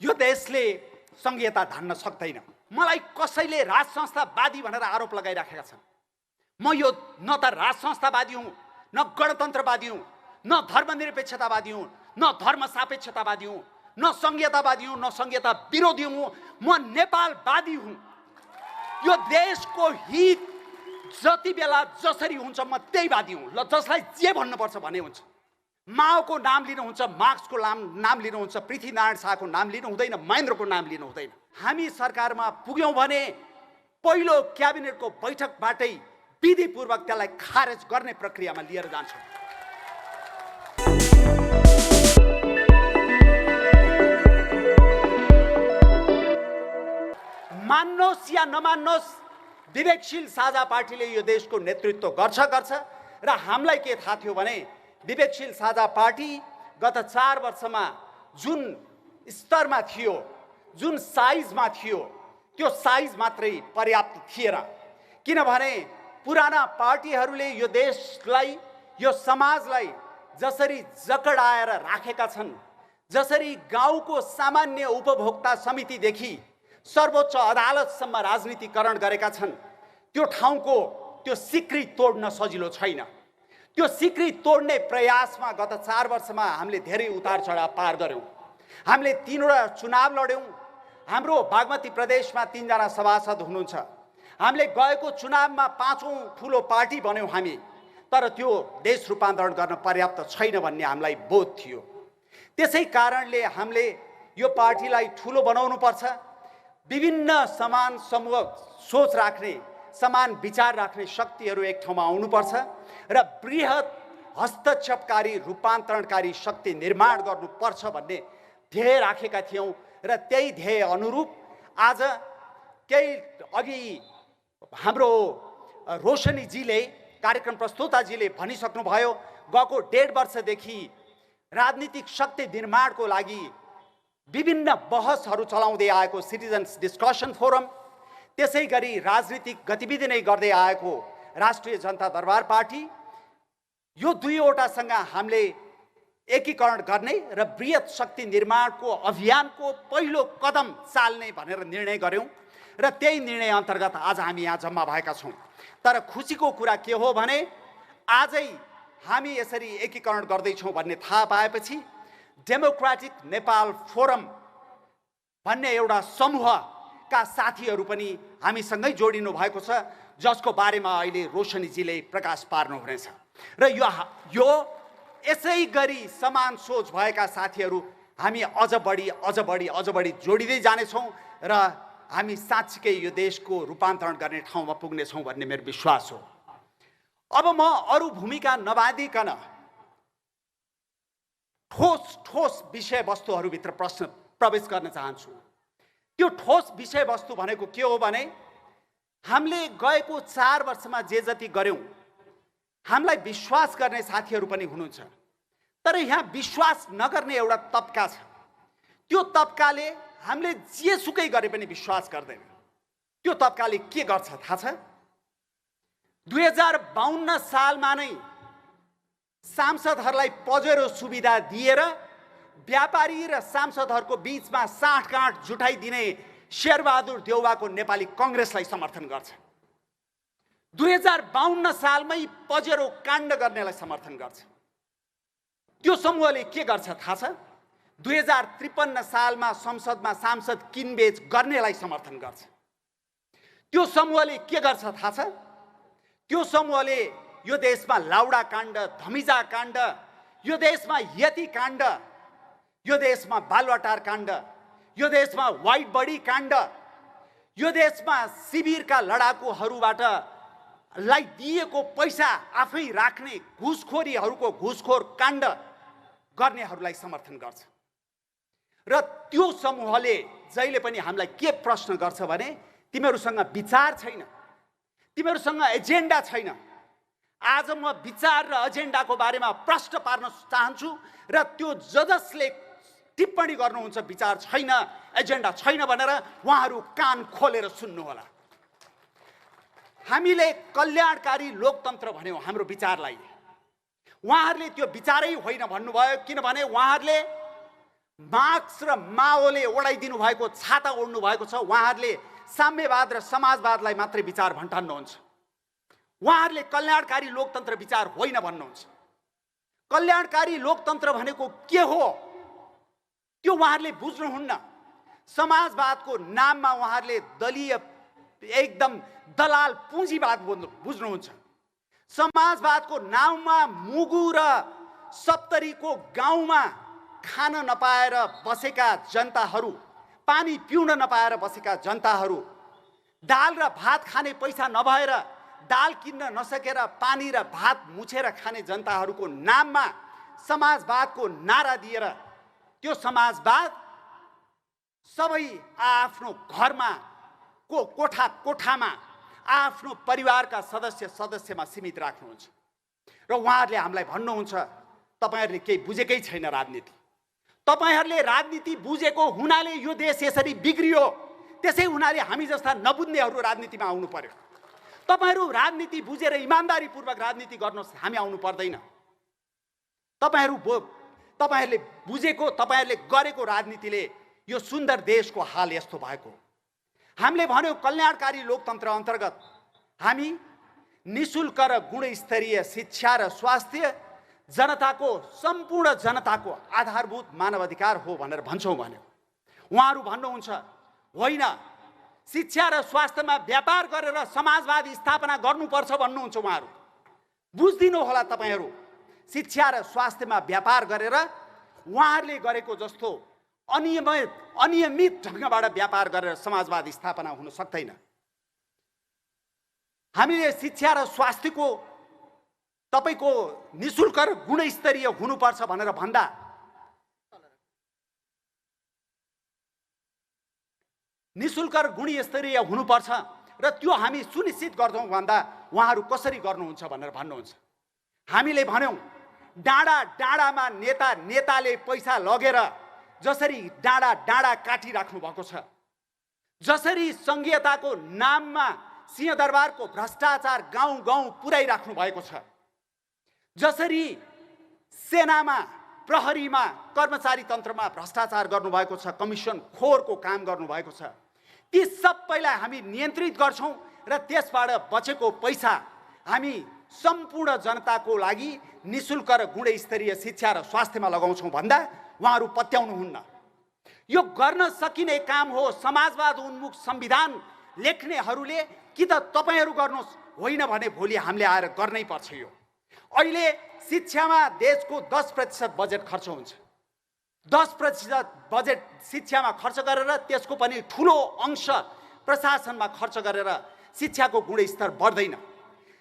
यो देशले संघीयता धान्न सक्दैन। मलाई कसैले राज संस्थावादी भनेर आरोप लगाइराखेका छन्। म यो न त राज संस्थावादी हुँ, न गणतन्त्रवादी हुँ, न धर्मनिरपेक्षतावादी हुँ, न धर्म सापेक्षतावादी हुँ, न संघीयतावादी हुँ, न संघीयता विरोधी हुँ। म नेपालवादी हुँ। यो देशको हित जति बेला जसरी हुन्छ म त्यही वादी हुँ। ल, जसलाई जे भन्नुपर्छ भने हुन्छ। माओको नाम लिनु हुन्छ, मार्क्सको नाम लिनु हुन्छ, पृथ्वीनारायण शाहको नाम लिनु हुँदैन, महेन्द्रको नाम लिनु हुँदैन। हामी सरकारमा पुग्यौँ भने पहिलो क्याबिनेटको बैठकबाटै विधिपूर्वक त्यसलाई खारेज गर्ने प्रक्रियामा लिएर जान्छौँ। मान्नुहोस् या नमान्नुहोस्, विवेकशील साझा पार्टीले यो देशको नेतृत्व गर्छ र हामीलाई के थाहा थियो भने विवेकशील साझा पार्टी गत 4 वर्षमा जुन स्तरमा थियो, जुन साइजमा थियो, त्यो साइज मात्रै पर्याप्त थिएन। किनभने पुराना पार्टीहरूले यो देशलाई, यो समाजलाई जसरी जकडाएर राखेका छन्, जसरी गाउँको सामान्य उपभोक्ता समितिदेखि सर्वोच्च अदालतसम्म राजनीतिकरण गरेका छन्, त्यो ठाउँको त्यो सिक्री तोड्न सजिलो छैन। त्यो सिक्री तोड्ने प्रयासमा गत 4 वर्षमा हामीले धेरै उतार चढाव पार गर्यौँ। हामीले 3वटा चुनाव लड्यौँ। हाम्रो बागमती प्रदेशमा 3 जना सभासद हुनुहुन्छ। हामीले गएको चुनावमा 5औं ठुलो पार्टी बन्यौँ हामी। तर त्यो देश रूपान्तरण गर्न पर्याप्त छैन भन्ने हामीलाई बोध थियो। त्यसै कारणले हामीले यो पार्टीलाई ठुलो बनाउनु पर्छ। विभिन्न समान समूह सोच राख्ने, समान विचार राख्ने शक्तिहरू एक ठाउँमा आउनुपर्छ र बृहत हस्तक्षेपकारी रूपान्तरणकारी शक्ति निर्माण गर्नुपर्छ भन्ने ध्येय राखेका थियौँ र त्यही ध्येय अनुरूप आज केही अघि हाम्रो रोशनीजीले, कार्यक्रम प्रस्तुताजीले भनिसक्नुभयो, गएको 1.5 वर्षदेखि राजनीतिक शक्ति निर्माणको लागि विभिन्न बहसहरू चलाउँदै आएको सिटिजन्स डिस्कसन फोरम, त्यसै गरी राजनीतिक गतिविधि नै गर्दै आएको राष्ट्रिय जनता दरबार पार्टी, यो 2वटासँग हामीले एकीकरण गर्ने र बृहत शक्ति निर्माणको अभियानको पहिलो कदम चाल्ने भनेर निर्णय गर्यौँ र त्यही निर्णय अन्तर्गत आज हामी यहाँ जम्मा भएका छौँ। तर खुसीको कुरा के हो भने आजै हामी यसरी एकीकरण गर्दैछौँ भन्ने थाहा पाएपछि डेमोक्रेटिक नेपाल फोरम भन्ने एउटा समूहका साथीहरू पनि हामीसँगै जोडिनु भएको छ, जसको बारेमा अहिले रोशनीजीले प्रकाश पार्नुहुनेछ। र यो यसै गरी समान सोच भएका साथीहरू हामी अझ बढी जोडिँदै जानेछौँ र हामी साँच्चीकै यो देशको रूपान्तरण गर्ने ठाउँमा पुग्नेछौँ भन्ने मेरो विश्वास हो। अब म अरू भूमिका नबाँधिकन ठोस विषयवस्तुहरूभित्र प्रवेश गर्न चाहन्छु। त्यो ठोस विषयवस्तु भनेको के हो भने हामीले गएको 4 वर्षमा जे जति गर्यौँ, हामीलाई विश्वास गर्ने साथीहरू पनि हुनुहुन्छ। तर यहाँ विश्वास नगर्ने एउटा तबका छ। त्यो तबकाले हामीले जेसुकै गरे पनि विश्वास गर्दैन। त्यो तबकाले के गर्छ थाहा छ? 2052 सालमा नै सांसदहरूलाई पजेरो सुविधा दिएर व्यापारी र सांसदहरूको बीचमा साँठगाँठ जुटाइदिने शेरबहादुर देउवाको नेपाली कङ्ग्रेसलाई समर्थन गर्छ। 2052 सालमै पजेरो काण्ड गर्नेलाई समर्थन गर्छ। त्यो समूहले के गर्छ थाहा छ? 2053 सालमा संसदमा सांसद किनबेच गर्नेलाई समर्थन गर्छ। त्यो समूहले के गर्छ थाहा छ? त्यो समूहले यो देशमा लाउडा काण्ड, धमिजा काण्ड, यो देशमा यति काण्ड, यो देशमा बालवाटार काण्ड, यो देशमा वाइट बडी काण्ड, यो देशमा शिविरका लडाकुहरूबाट लाई दिएको पैसा आफै राख्ने घुसखोरीहरूको घुसखोर काण्ड गर्नेहरूलाई समर्थन गर्छ। र त्यो समूहले जहिले पनि हामीलाई के प्रश्न गर्छ भने तिमीहरूसँग विचार छैन, तिमीहरूसँग एजेन्डा छैन। आज म विचार र एजेन्डाको बारेमा प्रश्न पार्न चाहन्छु र त्यो जसले टिप्पणी गर्नुहुन्छ विचार छैन, एजेन्डा छैन भनेर उहाँहरू कान खोलेर सुन्नुहोला। हामीले कल्याणकारी लोकतन्त्र भन्यौँ हाम्रो विचारलाई। उहाँहरूले त्यो विचारै होइन भन्नुभयो, किनभने उहाँहरूले मार्क्स र माओले ओढाइदिनु भएको छाता ओढ्नु भएको छ। उहाँहरूले साम्यवाद र समाजवादलाई मात्रै विचार भन्टान्नुहुन्छ। उहाँहरूले कल्याणकारी लोकतन्त्र विचार होइन भन्नुहुन्छ। कल्याणकारी लोकतन्त्र भनेको के हो त्यो उहाँहरूले बुझ्नुहुन्न। समाजवादको नाममा उहाँहरूले दलीय एकदम दलाल पुँजीवाद बुझ्नुहुन्छ। समाजवादको नाममा मुगु र सप्तरीको गाउँमा खान नपाएर बसेका जनताहरू, पानी पिउन नपाएर बसेका जनताहरू, दाल र भात खाने पैसा नभएर दाल किन्न नसकेर पानी र भात मुछेर खाने जनताहरूको नाममा समाजवादको नारा दिएर त्यो समाजवाद सबै आफ्नो घरमा कोठामा आफ्नो परिवारका सदस्यमा सीमित राख्नुहुन्छ। र उहाँहरूले हामीलाई भन्नुहुन्छ तपाईहरुले केही बुझेकै छैन राजनीति। तपाईहरुले राजनीति बुझेको हुनाले यो देश यसरी बिग्रियो। त्यसै हुनाले हामी जस्ता नबुझ्नेहरू राजनीतिमा आउनु पर्यो। तपाईहरु राजनीति बुझेर इमानदारीपूर्वक राजनीति गर्नुहोस्, हामी आउनु पर्दैन। तपाईहरुले बुझेको, तपाईहरुले गरेको राजनीतिले यो सुन्दर देशको हाल यस्तो भएको। हामीले भन्यौ कल्याणकारी लोकतन्त्र अन्तर्गत हामी निशुल्क र गुणस्तरीय शिक्षा र स्वास्थ्य जनताको, सम्पूर्ण जनताको आधारभूत मानवाधिकार हो भनेर भन्छौं भन्यो। उहाँहरू भन्नुहुन्छ होइन, शिक्षा र स्वास्थ्यमा व्यापार गरेर समाजवाद स्थापना गर्नुपर्छ भन्नुहुन्छ। उहाँहरू बुझ्दिनु होला, तपाईहरु शिक्षा र स्वास्थ्यमा व्यापार गरेर उहाँहरूले गरेको जस्तो अनियमित ढंगबाट व्यापार गरेर समाजवाद स्थापना हुन सक्दैन। हामीले शिक्षा र स्वास्थ्यको तपाईको निशुल्क र गुणस्तरीय हुनुपर्छ भनेर भन्दा निशुल्क र गुणस्तरीय हुनुपर्छ र त्यो हामी सुनिश्चित गर्छौं भन्दा उहाँहरू कसरी गर्नुहुन्छ भनेर भन्नुहुन्छ। हामीले भन्यौं डाँडा डाँडामा नेताले पैसा लगेर जसरी डाँडा काटिराख्नु भएको छ, जसरी संघीयताको नाममा सिंहदरबारको भ्रष्टाचार गाउँ पुर्याइराख्नु भएको छ, जसरी सेनामा, प्रहरीमा, कर्मचारी तन्त्रमा भ्रष्टाचार गर्नुभएको छ, कमिसन खोरको काम गर्नुभएको छ, ती सबैलाई हामी नियन्त्रित गर्छौं र त्यसबाट बचेको पैसा हामी सम्पूर्ण जनताको लागि निशुल्क र गुणस्तरीय शिक्षा र स्वास्थ्यमा लगाउँछौं भन्दा उहाँहरू पत्याउनुहुन्न। यो गर्न सकिने काम हो। समाजवाद उन्मुख संविधान लेख्नेहरूले कि त तपाईहरु गर्नुहोस्, होइन भने भोलि हामीले आएर गर्नै पर्छ। यो अहिले शिक्षामा देशको 10% बजेट खर्च हुन्छ। 10% बजेट शिक्षामा खर्च गरेर त्यसको पनि ठूलो अंश प्रशासनमा खर्च गरेर शिक्षाको गुणस्तर बढ्दैन।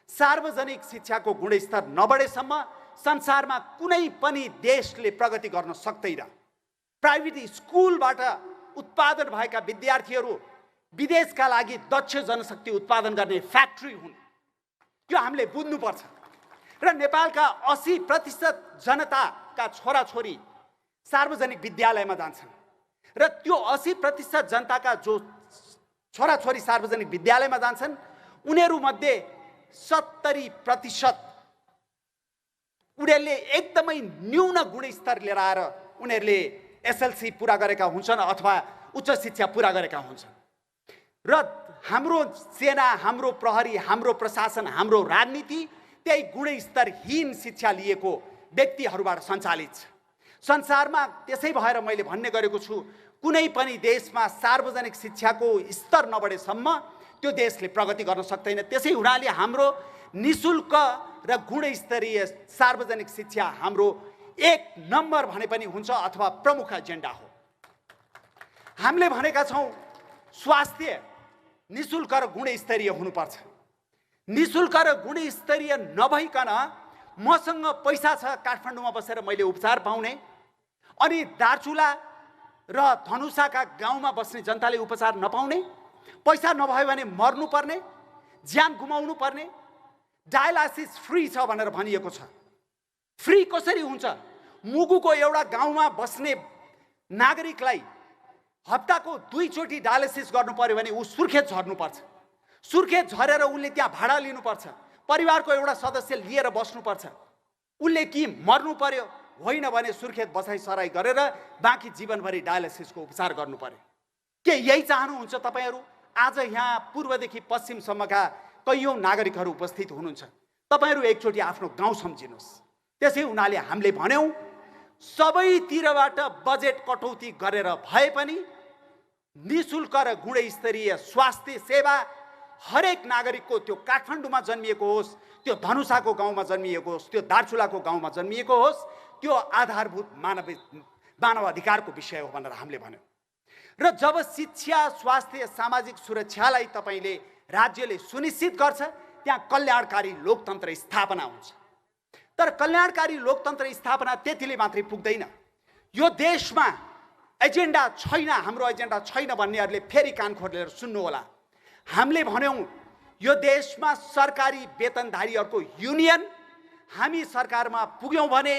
सार्वजनिक शिक्षाको गुणस्तर नबढेसम्म संसारमा कुनै पनि देशले प्रगति गर्न सक्दैन। प्राइभेट स्कुलबाट उत्पादन भएका विद्यार्थीहरू विदेशका लागि दक्ष जनशक्ति उत्पादन गर्ने फ्याक्ट्री हुन्। यो हामीले बुझ्नुपर्छ। र नेपालका 80% जनताका छोराछोरी सार्वजनिक विद्यालयमा जान्छन् र त्यो 80% जनताका जो छोराछोरी सार्वजनिक विद्यालयमा जान्छन् उनीहरू मध्ये 70% उनीहरूले एकदमै न्यून गुणस्तर लिएर आएर उनीहरूले एसएलसी पूरा गरेका हुन्छन् अथवा उच्च शिक्षा पूरा गरेका हुन्छन्। र हाम्रो सेना, हाम्रो प्रहरी, हाम्रो प्रशासन, हाम्रो राजनीति त्यही गुणस्तरहीन शिक्षा लिएको व्यक्तिहरूबाट सञ्चालित छ। संसारमा त्यसै भएर मैले भन्ने गरेको छु, कुनै पनि देशमा सार्वजनिक शिक्षाको स्तर नबढेसम्म त्यो देशले प्रगति गर्न सक्दैन। त्यसै हुनाले हाम्रो निशुल्क र गुणस्तरीय सार्वजनिक शिक्षा हाम्रो 1 नम्बर भने पनि हुन्छ अथवा प्रमुख एजेन्डा हो। हामीले भनेका छौं स्वास्थ्य निशुल्क र गुणस्तरीय हुनुपर्छ। निशुल्क र गुणस्तरीय नभइकन मसँग पैसा छ, काठमाडौँमा बसेर मैले उपचार पाउने, अनि दार्चुला र धनुषाका गाउँमा बस्ने जनताले उपचार नपाउने, पैसा नभए भने मर्नु पर्ने, ज्यान गुमाउनु पर्ने, डायलासिस फ्री छ भनेर भनिएको छ। फ्री कसरी हुन्छ? मुगुको एउटा गाउँमा बस्ने नागरिकलाई हप्ताको 2 चोटि डायलासिस गर्नु पर्यो भने उ सुर्खेत झर्नुपर्छ। सुर्खेत झरेर उनले त्यहाँ भाडा लिनुपर्छ। परिवारको एउटा सदस्य लिएर बस्नुपर्छ। उनले कि मर्नु पर्यो होइन भने सुर्खेत बसाइ सराई गरेर बाँकी जीवनभरि डायलिसिसको उपचार गर्नु पर्यो। के यही चाहनुहुन्छ तपाईँहरू? आज यहाँ पूर्वदेखि पश्चिमसम्मका कैयौँ नागरिकहरू उपस्थित हुनुहुन्छ। तपाईँहरू एकचोटि आफ्नो गाउँ सम्झिनुहोस्। त्यसै हुनाले हामीले भन्यौँ सबैतिरबाट बजेट कटौती गरेर भए पनि निःशुल्क र गुणस्तरीय स्वास्थ्य सेवा हरेक नागरिकको, त्यो काठमाडौँमा जन्मिएको होस्, त्यो धनुषाको गाउँमा जन्मिएको होस्, त्यो दार्चुलाको गाउँमा जन्मिएको होस्, त्यो आधारभूत मानव अधिकारको विषय हो भनेर हामीले भन्यौँ। र जब शिक्षा, स्वास्थ्य, सामाजिक सुरक्षालाई तपाईँले राज्यले सुनिश्चित गर्छ त्यहाँ कल्याणकारी लोकतन्त्र स्थापना हुन्छ। तर कल्याणकारी लोकतन्त्र स्थापना त्यतिले मात्रै पुग्दैन। यो देशमा एजेन्डा छैन, हाम्रो एजेन्डा छैन भन्नेहरूले फेरि कान खोलेर सुन्नु होला। हामीले भन्यौँ यो देशमा सरकारी वेतनधारीहरूको युनियन हामी सरकारमा पुग्यौँ भने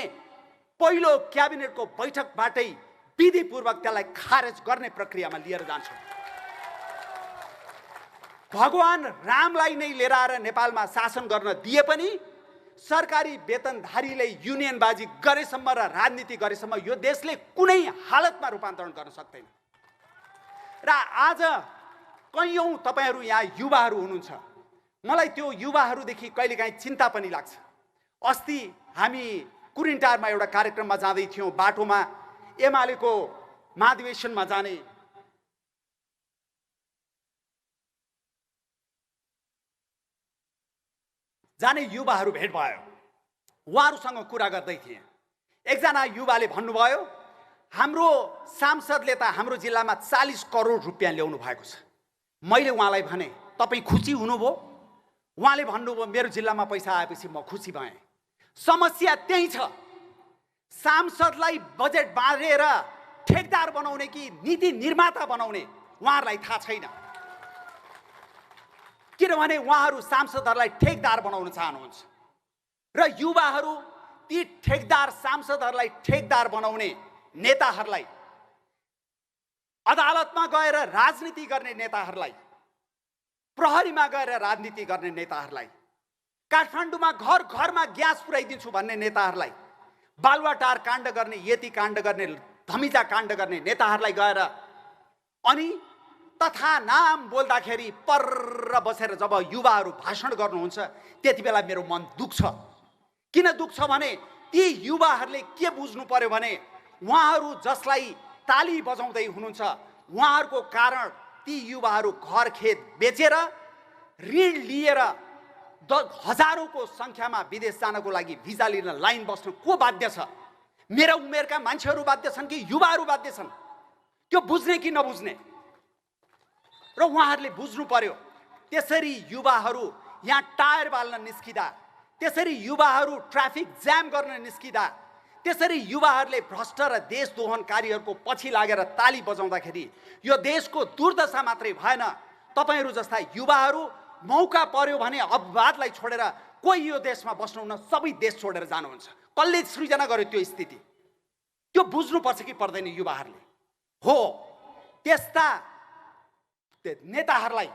पहिलो क्याबिनेटको बैठकबाटै विधिपूर्वक त्यसलाई खारेज गर्ने प्रक्रियामा लिएर जान्छौँ। भगवान रामलाई नै लिएर आएर नेपालमा शासन गर्न दिए पनि सरकारी वेतनधारीले युनियनबाजी गरेसम्म र राजनीति गरेसम्म यो देशले कुनै हालतमा रूपान्तरण गर्न सक्दैन। र आज कैयौँ तपाईँहरू यहाँ युवाहरू हुनुहुन्छ, मलाई त्यो युवाहरूदेखि कहिलेकाहीँ चिन्ता पनि लाग्छ। अस्ति हामी कुरिन्टारमा एउटा कार्यक्रममा जाँदै थियौँ, बाटोमा एमालेको महाधिवेशनमा जाने युवाहरू भेट भयो। उहाँहरूसँग कुरा गर्दै थिएँ। एकजना युवाले भन्नुभयो हाम्रो सांसदले त हाम्रो जिल्लामा 40 करोड रुपियाँ ल्याउनु भएको छ। मैले उहाँलाई भने तपाईँ खुसी हुनुभयो? उहाँले भन्नुभयो मेरो जिल्लामा पैसा आएपछि म खुसी भएँ। समस्या त्यही छ। सांसदलाई बजेट बाँधेर ठेकदार बनाउने कि नीति निर्माता बनाउने उहाँहरूलाई थाहा छैन। किनभने उहाँहरू सांसदहरूलाई ठेकदार बनाउन चाहनुहुन्छ र युवाहरू ती ठेकदार सांसदहरूलाई ठेकदार बनाउने नेताहरूलाई, अदालतमा गएर राजनीति गर्ने नेताहरूलाई, प्रहरीमा गएर राजनीति गर्ने नेताहरूलाई, काठमाडौँमा घर घरमा ग्यास पुर्याइदिन्छु भन्ने नेताहरूलाई, बालुवाटार काण्ड गर्ने, यति काण्ड गर्ने, धमिजा काण्ड गर्ने नेताहरूलाई गएर अनि तथा नाम बोल्दाखेरि पर्र बसेर जब युवाहरू भाषण गर्नुहुन्छ त्यति बेला मेरो मन दुख्छ। किन दुख्छ भने ती युवाहरूले के बुझ्नु पर्यो भने उहाँहरू जसलाई ताली बजाउँदै हुनुहुन्छ उहाँहरूको कारण ती युवाहरू घर खेत बेचेर ऋण लिएर हजारौंको संख्यामा विदेश जानको लागि भिजा लिन लाइन बस्न को बाध्य छ? मेरा उमेरका मान्छेहरू बाध्य छन् कि युवाहरू बाध्य छन्? त्यो बुझ्ने कि नबुझ्ने? र उहाँहरूले बुझ्नु पर्यो। त्यसरी युवाहरू यहाँ टायर बाल्न निस्किदा, त्यसरी युवाहरू ट्राफिक जाम गर्न निस्किदा, त्यसरी युवाहरूले भ्रष्ट र देशद्रोहनकारीहरूको पछि लागेर ताली बजाउँदाखेरि यो देशको दुर्दशा मात्रै भएन, तपाईहरू जस्ता युवाहरू मौका पर्यो भने अपवादलाई छोडेर कोही यो देशमा बस्नुहुन्न, सबै देश छोडेर जानुहुन्छ। कसले सृजना गर्यो त्यो स्थिति? त्यो बुझ्नुपर्छ कि पर्दैन युवाहरूले? हो, त्यस्ता नेताहरूलाई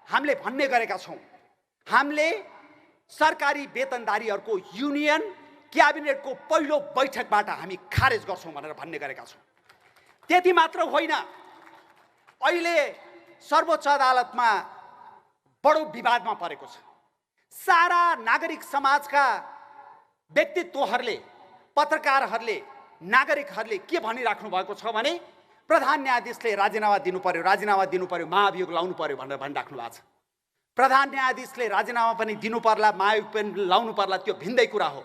हामीले भन्ने गरेका छौँ। हामीले सरकारी वेतनधारीहरूको युनियन क्याबिनेटको पहिलो बैठकबाट हामी खारेज गर्छौँ भनेर भन्ने गरेका छौँ। त्यति मात्र होइन, अहिले सर्वोच्च अदालतमा बडो विवादमा परेको छ। सारा नागरिक समाजका व्यक्तित्वहरूले, पत्रकारहरूले, नागरिकहरूले के भनिराख्नु भएको छ भने प्रधान न्यायाधीशले राजीनामा दिनु पर्यो, राजीनामा दिनु पर्यो, महाभियोग लाउनु पर्यो भनेर भनिराख्नु भएको छ। प्रधान न्यायाधीशले राजीनामा पनि दिनु पर्ला, महाभियोग पनि लाउनु पर्ला, त्यो भिन्दै कुरा हो।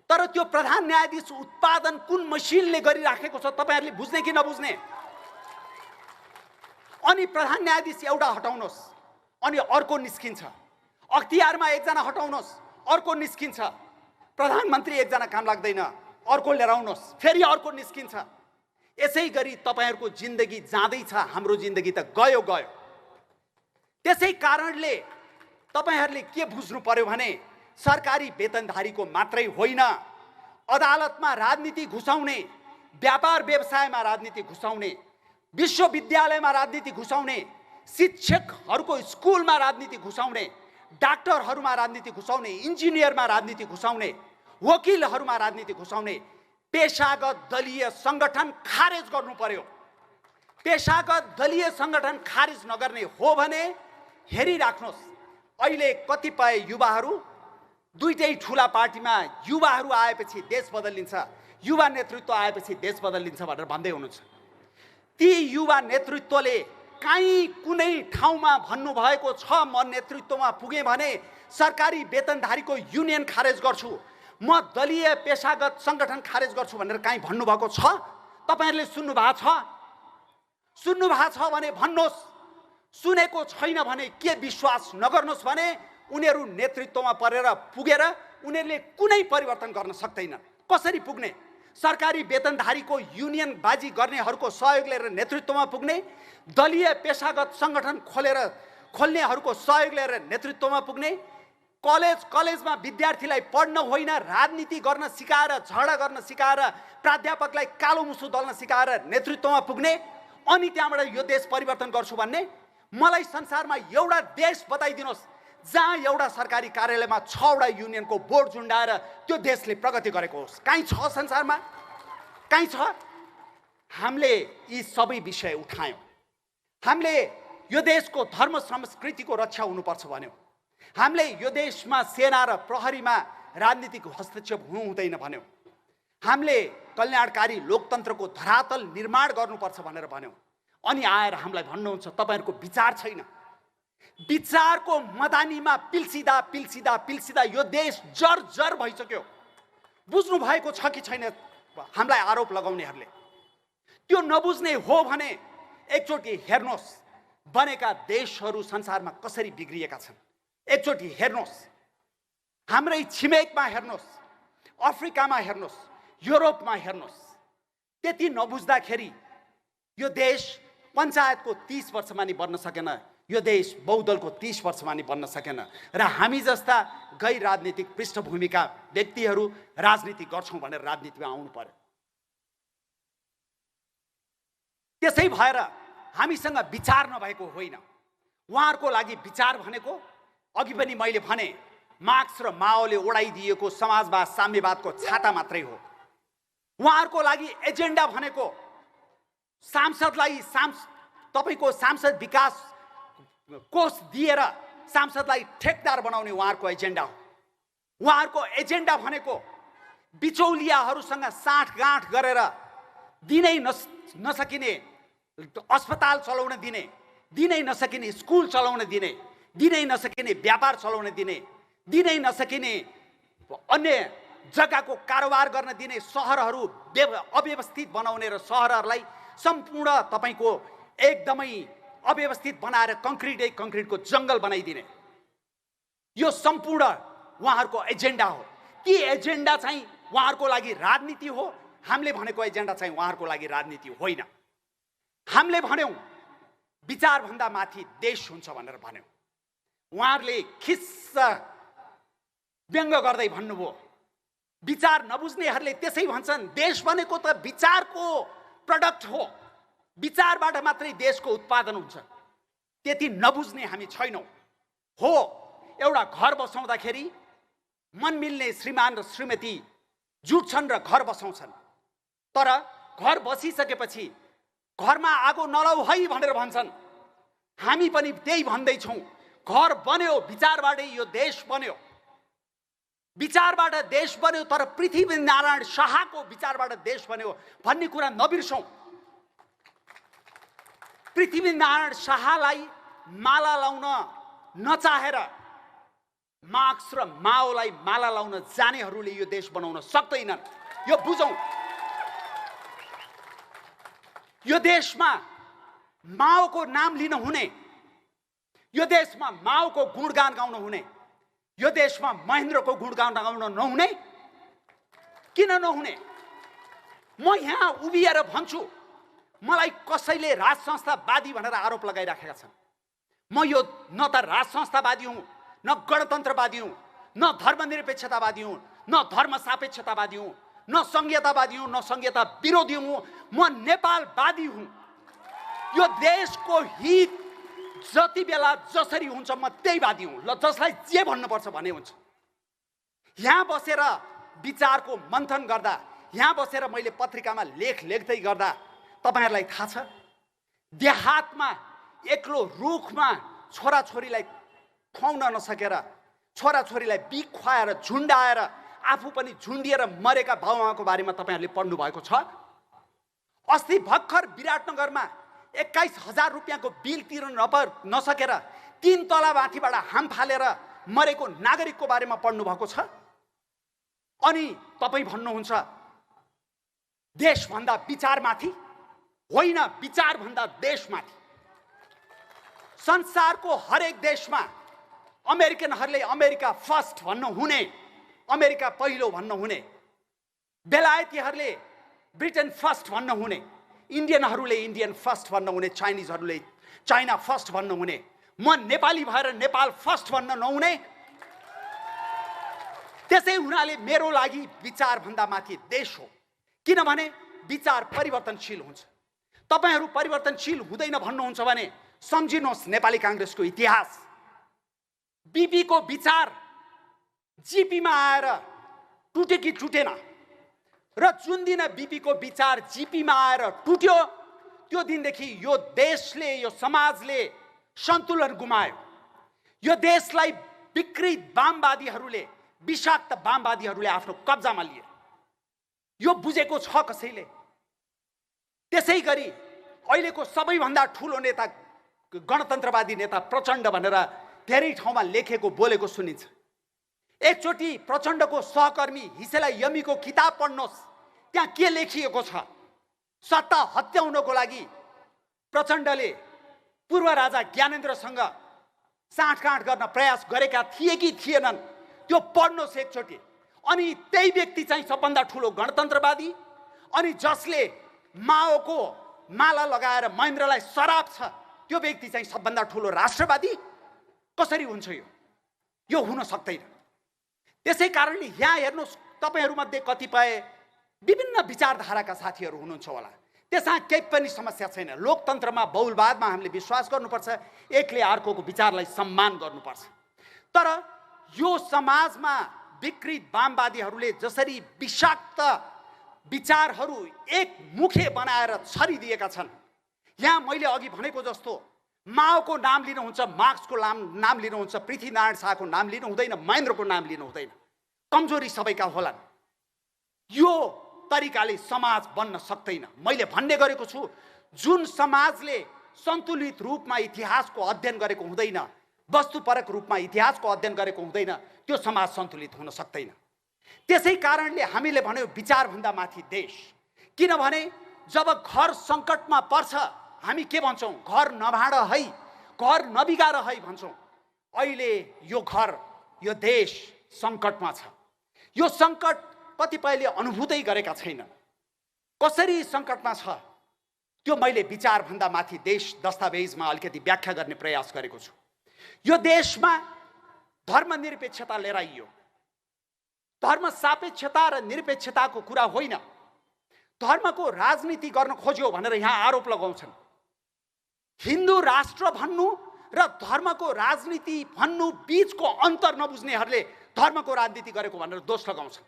तर त्यो प्रधान न्यायाधीश उत्पादन कुन मसिनले गरिराखेको छ तपाईहरूले बुझ्ने कि नबुझ्ने? अनि प्रधान न्यायाधीश एउटा हटाउनुहोस् अनि अर्को निस्किन्छ, अख्तियारमा एकजना हटाउनुहोस् अर्को निस्किन्छ, प्रधानमन्त्री एकजना काम लाग्दैन अर्को लिएर आउनुहोस् फेरि अर्को निस्किन्छ। यसै गरी तपाईहरूको जिन्दगी जाँदैछ, हाम्रो जिन्दगी त गयो गयो। त्यसै कारणले तपाईहरूले के बुझ्नु पर्यो भने सरकारी वेतनधारीको मात्रै होइन, अदालतमा राजनीति घुसाउने, व्यापार व्यवसायमा राजनीति घुसाउने, विश्वविद्यालयमा राजनीति घुसाउने, शिक्षकहरूको स्कुलमा राजनीति घुसाउने, डाक्टरहरूमा राजनीति घुसाउने, इन्जिनियरमा राजनीति घुसाउने, वकिलहरूमा राजनीति घुसाउने, पेशागत दलीय संगठन खारेज गर्नु पर्यो। पेशागत दलीय संगठन खारेज नगर्ने हो भने हेरिराख्नुहोस्, अहिले कतिपय युवाहरू दुईटै ठुला पार्टीमा युवाहरू आएपछि देश बदलिन्छ, युवा नेतृत्व आएपछि देश बदलिन्छ भनेर भन्दै हुनुहुन्छ। ती युवा नेतृत्वले काहीँ कुनै ठाउँमा भन्नुभएको छ म नेतृत्वमा पुगेँ भने सरकारी वेतनधारीको युनियन खारेज गर्छु, म दलीय पेशागत संगठन खारेज गर्छु भनेर काहीँ भन्नुभएको छ? तपाईहरुले सुन्नु भएको छ? सुन्नु भएको छ भने भन्नुहोस्। सुनेको छैन भने के विश्वास नगर्नुहोस् भने उनीहरू नेतृत्वमा परेर पुगेर उनीहरूले कुनै परिवर्तन गर्न सक्दैनन्। कसरी पुग्ने? सरकारी वेतनधारीको युनियन बाजी गर्नेहरूको सहयोग लिएर नेतृत्वमा पुग्ने, दलीय पेशागत संगठन खोल्नेहरूको सहयोग लिएर नेतृत्वमा पुग्ने, कलेजमा विद्यार्थीलाई पढ्न होइन राजनीति गर्न सिकाएर, झगडा गर्न सिकाएर, प्राध्यापकलाई कालो मुसो दल्न सिकाएर नेतृत्वमा पुग्ने, अनि त्यहाँबाट यो देश परिवर्तन गर्छु भन्ने। मलाई संसारमा एउटा देश बताइदिनुहोस् जहाँ एउटा सरकारी कार्यालयमा 6वटा युनियनको बोर्ड झुन्डाएर त्यो देशले प्रगति गरेको होस्। काहीँ छ संसारमा? काहीँ छ? हामीले यी सबै विषय उठायौँ। हामीले यो देशको धर्म संस्कृतिको रक्षा हुनुपर्छ भन्यौँ। हामीले यो देशमा सेना र प्रहरीमा राजनीतिक हस्तक्षेप हुनु हुँदैन भन्यौँ। हामीले कल्याणकारी लोकतन्त्रको धरातल निर्माण गर्नुपर्छ भनेर भन्यौँ। अनि आएर हामीलाई भन्नुहुन्छ तपाईहरुको विचार छैन। विचारको मदानीमा पिल्सिदा यो देश जर्जर भइसक्यो। बुझ्नु भएको छ कि छैन हामीलाई आरोप लगाउनेहरूले? त्यो नबुझ्ने हो भने एकचोटि हेर्नुहोस् बनेका देशहरू संसारमा कसरी बिग्रिएका छन्। एकचोटि हेर्नुहोस्, हाम्रै छिमेकमा हेर्नुहोस्, अफ्रिकामा हेर्नुहोस्, युरोपमा हेर्नुहोस्। त्यति नबुझ्दाखेरि यो देश पञ्चायतको 30 वर्षमा नि बन्न सकेन, यो देश बहुदलको 30 वर्षमा नि बन्न सकेन र हामी जस्ता गैर राजनीतिक पृष्ठभूमिका व्यक्तिहरू राजनीति गर्छौं भनेर राजनीतिमा आउनु पर्यो। त्यसै भएर हामीसँग विचार नभएको होइन। उहाँहरूको लागि विचार भनेको अघि पनि मैले भने मार्क्स र माओले ओडाइदिएको समाजवाद साम्यवादको छाता मात्रै हो। उहाँहरूको लागि एजेन्डा भनेको सांसदलाई तपाईको सांसद विकास कोष दिएर सांसदलाई ठेकदार बनाउने उहाँहरूको एजेन्डा हो। उहाँहरूको एजेन्डा भनेको बिचौलियाहरूसँग साँठगाँठ गरेर दिनै नसकिने अस्पताल चलाउन दिने, दिनै नसकिने स्कुल चलाउन दिने, दिनै नसकिने व्यापार चलाउन दिने, दिनै नसकिने अन्य जग्गाको कारोबार गर्न दिने, सहरहरू अव्यवस्थित बनाउने र सहरहरूलाई सम्पूर्ण तपाईको एकदमै अव्यवस्थित बनाएर कङ्क्रिटको जङ्गल बनाइदिने, यो सम्पूर्ण उहाँहरूको एजेन्डा हो। ती एजेन्डा चाहिँ उहाँहरूको लागि राजनीति हो। हामीले भनेको एजेन्डा चाहिँ उहाँहरूको लागि राजनीति होइन। हामीले भन्यौं विचारभन्दा माथि देश हुन्छ भनेर भन्यौं। उहाँहरूले खिस्सा व्यङ्ग गर्दै भन्नुभयो। विचार नबुझ्नेहरूले त्यसै भन्छन् देश भनेको त विचारको प्रडक्ट हो, विचारबाट मात्रै देशको उत्पादन हुन्छ। त्यति नबुझ्ने हामी छैनौं। हो, एउटा घर बसाउँदाखेरि मन मिल्ने श्रीमान र श्रीमती जुट्छन् र घर बसाउँछन्, तर घर बसिसकेपछि घरमा आगो नलाऊ है भनेर भन्छन्। हामी पनि त्यही भन्दैछौँ। घर बन्यो विचारबाटै यो देश बन्यो, विचारबाट देश बन्यो, तर पृथ्वीनारायण शाहको विचारबाट देश बन्यो भन्ने कुरा नबिर्सौँ। पृथ्वीनारायण शाहलाई माला लाउन नचाहेर मार्क्स र माओलाई माला लाउन जानेहरूले यो देश बनाउन सक्दैनन्। यो बुझौँ। यो देशमा माओको नाम लिन हुने, यो देशमा माओको गुणगान गाउन हुने, यो देशमा महेन्द्रको गुणगान गाउन नहुने? किन नहुने? म यहाँ उभिएर भन्छु, मलाई कसैले राज संस्थावादी भनेर आरोप लगाइराखेका छन्। म यो न त राज संस्थावादी हुँ, न गणतन्त्रवादी हुँ, न धर्मनिरपेक्षतावादी हुँ, न धर्म सापेक्षतावादी हुँ, न संघीयतावादी हुँ, न संघीयता विरोधी हुँ। म नेपालवादी हुँ। यो देशको हित जति बेला जसरी हुन्छ म त्यही वादी हुँ। ल, जसलाई जे भन्नुपर्छ भने हुन्छ। यहाँ बसेर विचारको मन्थन गर्दा, यहाँ बसेर मैले पत्रिकामा लेख लेख्दै गर्दा तपाईहरुलाई थाहा छ, देहातमा एक्लो रुखमा छोराछोरीलाई खुवाउन नसकेर, छोराछोरीलाई बिख खुवाएर झुन्डाएर आफू पनि झुन्डिएर मरेका बाबुआमाको बारेमा तपाईहरुले पढ्नु भएको छ। अस्ति भर्खर विराटनगरमा 21,000 रुपैयाँको बिल तिर्न नसकेर 3 तला माथिबाट हाम फालेर मरेको नागरिकको बारेमा पढ्नु भएको छ। अनि तपाई भन्नुहुन्छ देशभन्दा विचारमाथि, होइन, विचारभन्दा देशमाथि। संसारको हरेक देशमा अमेरिकनहरूले अमेरिका फर्स्ट भन्नु हुने, अमेरिका पहिलो भन्नु हुने, बेलायतीहरूले ब्रिटेन फर्स्ट भन्नु हुने, इन्डियनहरूले इन्डियन फर्स्ट भन्नु हुने, चाइनिजहरूले चाइना फर्स्ट भन्नु हुने, म नेपाली भएर नेपाल फर्स्ट भन्न नहुने। त्यसै हुनाले मेरो लागि विचारभन्दा माथि देश हो, किनभने विचार परिवर्तनशील हुन्छ। तपाईहरु परिवर्तनशील हुँदैन भन्नुहुन्छ भने सम्झिनुहोस् नेपाली कांग्रेसको इतिहास। बीपी को विचार जीपीमा आएर टुटे कि टुटेन, र जुन दिन बीपी को विचार जीपीमा आएर टुट्यो त्यो दिनदेखि यो देशले, यो समाजले सन्तुलन गुमायो। यो देशलाई विकृत वामवादीहरूले, विषाक्त वामवादीहरूले आफ्नो कब्जामा लिए। यो बुझेको छ कसैले? त्यसैगरी अहिलेको सबैभन्दा ठूलो नेता, गणतन्त्रवादी नेता प्रचण्ड भनेर धेरै ठाउँमा लेखेको बोलेको सुनिन्छ। एकचोटि प्रचण्डको सहकर्मी हिसेला यमीको किताब पढ्नुहोस्, त्यहाँ के लेखिएको छ। सत्ता हत्याउनको लागि प्रचण्डले पूर्व राजा ज्ञानेन्द्रसँग साँठगाँठ गर्न प्रयास गरेका थिए कि थिएनन्, त्यो पढ्नुहोस् एकचोटि। अनि त्यही व्यक्ति चाहिँ सबभन्दा ठूलो गणतन्त्रवादी, अनि जसले माओको माला लगाएर महेन्द्रलाई शराब छ, त्यो व्यक्ति चाहिँ सबभन्दा ठूलो राष्ट्रवादी। कसरी हुन्छ यो? यो हुन सक्दैन। त्यसै कारणले यहाँ हेर्नुहोस्, तपाईहरुमध्ये कतिपय विभिन्न विचारधाराका साथीहरू हुनुहुन्छ होला, त्यसमा केही पनि समस्या छैन। लोकतन्त्रमा, बहुलवादमा हामीले विश्वास गर्नुपर्छ, एकले अर्कोको विचारलाई सम्मान गर्नुपर्छ। तर यो समाजमा विकृत वामवादीहरूले जसरी विषाक्त विचारहरू एक मुखे बनाएर छरिदिएका छन्, यहाँ मैले अघि भनेको जस्तो माओको नाम लिनुहुन्छ, मार्क्सको नाम लिनुहुन्छ, पृथ्वीनारायण शाहको नाम लिनु हुँदैन, महेन्द्रको नाम लिनु हुँदैन। कमजोरी सबैका होलान्। यो तरिकाले समाज बन्न सक्दैन। मैले भन्ने गरेको छु, जुन समाजले सन्तुलित रूपमा इतिहासको अध्ययन गरेको हुँदैन, वस्तुपरक रूपमा इतिहासको अध्ययन गरेको हुँदैन, त्यो समाज सन्तुलित हुन सक्दैन। त्यसै कारणले हामीले भन्यो विचारभन्दा माथि देश। किनभने जब घर सङ्कटमा पर्छ हामी के भन्छौँ? घर नभाड है, घर नबिगार है भन्छौँ। अहिले यो घर, यो देश सङ्कटमा छ। यो सङ्कट कतिपयले अनुभूतै गरेका छैनन्। कसरी सङ्कटमा छ त्यो मैले विचारभन्दा माथि देश दस्तावेजमा अलिकति व्याख्या गर्ने प्रयास गरेको छु। यो देशमा धर्मनिरपेक्षता लिएर आइयो। धर्म सापेक्षता र निरपेक्षताको कुरा होइन, धर्मको राजनीति गर्न खोज्यो भनेर यहाँ आरोप लगाउँछन्। हिन्दू राष्ट्र भन्नु र धर्मको राजनीति भन्नु बीचको अन्तर नबुझ्नेहरूले धर्मको राजनीति गरेको भनेर दोष लगाउँछन्।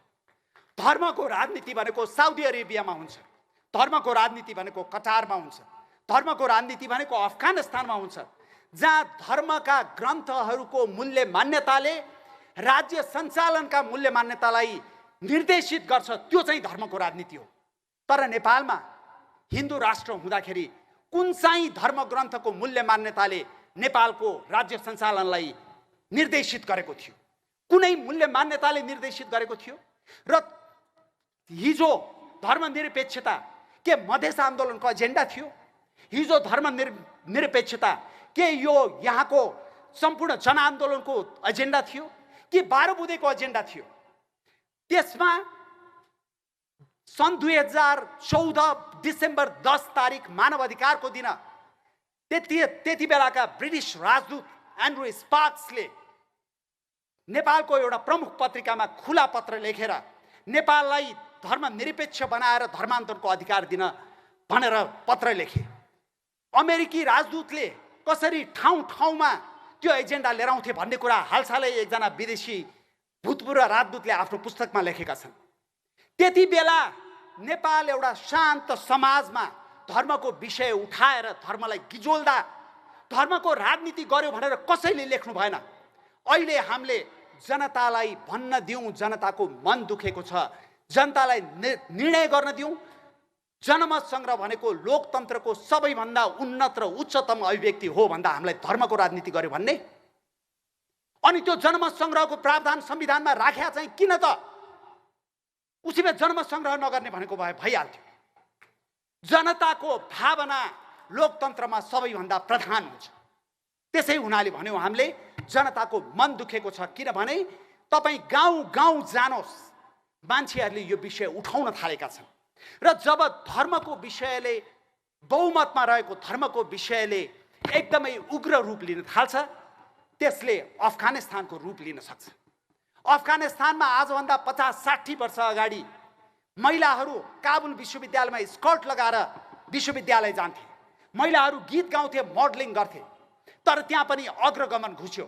धर्मको राजनीति भनेको साउदी अरेबियामा हुन्छ, धर्मको राजनीति भनेको कतारमा हुन्छ, धर्मको राजनीति भनेको अफगानिस्तानमा हुन्छ, जहाँ धर्मका ग्रन्थहरूको मूल्य मान्यताले राज्य सञ्चालनका मूल्य मान्यतालाई निर्देशित गर्छ। त्यो चाहिँ धर्मको राजनीति हो। तर नेपालमा हिन्दू राष्ट्र हुँदाखेरि कुन चाहिँ धर्मग्रन्थको मूल्य मान्यताले नेपालको राज्य सञ्चालनलाई निर्देशित गरेको थियो? कुनै मूल्य मान्यताले निर्देशित गरेको थियो? र हिजो धर्मनिरपेक्षता के मधेस आन्दोलनको एजेन्डा थियो? हिजो धर्मनिरपेक्षता के यो यहाँको सम्पूर्ण जनआन्दोलनको एजेन्डा थियो कि 12 बुँदेको एजेन्डा थियो? त्यसमा सन् 2014 डिसेम्बर 10 तारिक मानवाधिकारको दिन त्यति बेलाका ब्रिटिश राजदूत एन्ड्रु स्पार्क्सले नेपालको एउटा प्रमुख पत्रिकामा खुला पत्र लेखेर नेपाललाई धर्मनिरपेक्ष बनाएर धर्मान्तरणको अधिकार दिन भनेर पत्र लेखे। अमेरिकी राजदूतले कसरी ठाउँ ठाउँमा त्यो एजेन्डा लिएर आउँथे भन्ने कुरा हालसालै एकजना विदेशी भूतपूर्व राजदूतले आफ्नो पुस्तकमा लेखेका छन्। त्यति बेला नेपाल एउटा शान्त समाजमा धर्मको विषय उठाएर धर्मलाई गिजोल्दा धर्मको राजनीति गर्यो भनेर कसैले लेख्नु भएन। अहिले हामीले जनतालाई भन्न दिउँ, जनताको मन दुखेको छ, जनतालाई निर्णय गर्न दिउँ। जनमत सङ्ग्रह भनेको लोकतन्त्रको सबैभन्दा उन्नत र उच्चतम अभिव्यक्ति हो भन्दा हामीलाई धर्मको राजनीति गर्यो भन्ने? अनि त्यो जनमत सङ्ग्रहको प्रावधान संविधानमा राख्या चाहिँ किन त? उसैमा जनमत सङ्ग्रह नगर्ने भनेको भइहाल्थ्यो। जनताको भावना लोकतन्त्रमा सबैभन्दा प्रधान हुन्छ। त्यसै हुनाले भन्यौँ हामीले जनताको मन दुखेको छ, किनभने तपाईँ गाउँ गाउँ जानुहोस्, मान्छेहरूले यो विषय उठाउन थालेका छन्। र जब धर्मको विषयले बहुमतमा रहेको धर्मको विषयले एकदमै उग्र रूप लिन थाल्छ, त्यसले अफगानिस्तानको रूप लिन सक्छ। अफगानिस्तानमा आजभन्दा 50-60 वर्ष अगाडि महिलाहरू काबुल विश्वविद्यालयमा स्कर्ट लगाएर विश्वविद्यालय जान्थे, महिलाहरू गीत गाउँथे, मोडलिङ गर्थे। तर त्यहाँ पनि अग्रगमन घुस्यो।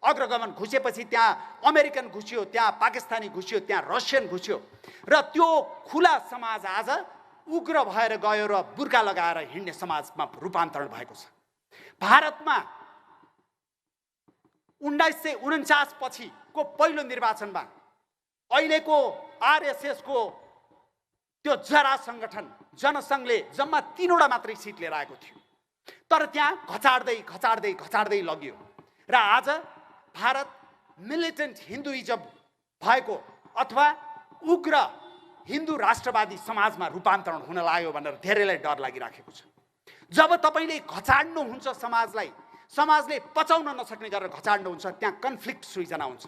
अग्रगमन घुसेपछि त्यहाँ अमेरिकन घुस्यो, त्यहाँ पाकिस्तानी घुस्यो, त्यहाँ रसियन घुस्यो र त्यो खुला समाज आज उग्र भएर गयो र बुर्का लगाएर हिँड्ने समाजमा रूपान्तरण भएको छ। भारतमा 1949 पछिको पहिलो निर्वाचनमा अहिलेको आरएसएसको त्यो जरा सङ्गठन जनसङ्घले जम्मा 3वटा मात्रै सिट लिएर आएको थियो। तर त्यहाँ घचाड्दै लगियो र आज भारत मिलिटेन्ट हिन्दुइजम भएको अथवा उग्र हिन्दू राष्ट्रवादी समाजमा रूपान्तरण हुन लाग्यो भनेर धेरैलाई डर लागिराखेको छ। जब तपाईँले घचाड्नुहुन्छ समाजले पचाउन नसक्ने गरेर घचाड्नुहुन्छ, त्यहाँ कन्फ्लिक्ट सृजना हुन्छ।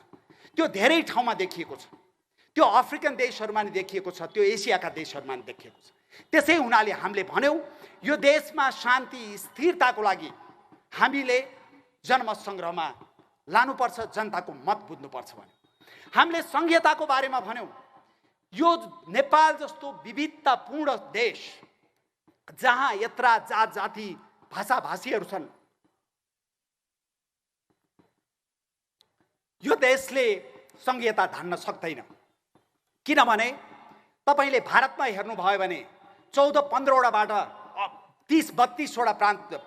त्यो धेरै ठाउँमा देखिएको छ, त्यो अफ्रिकन देशहरूमा नि देखिएको छ, त्यो एसियाका देशहरूमा नि देखिएको छ। त्यसै हुनाले हामीले भन्यौँ यो देशमा शान्ति स्थिरताको लागि हामीले जनमत सङ्ग्रहमा लानुपर्छ, जनताको मत बुझ्नुपर्छ भन्यो। हामीले संघीयताको बारेमा भन्यौँ। यो नेपाल जस्तो विविधतापूर्ण देश जहाँ यत्रा जात जाति भाषा भाषीहरू छन्, यो देशले संघीयता धान्न सक्दैन। किनभने तपाईँले भारतमा हेर्नुभयो भने 14-15वटाबाट 30-32वटा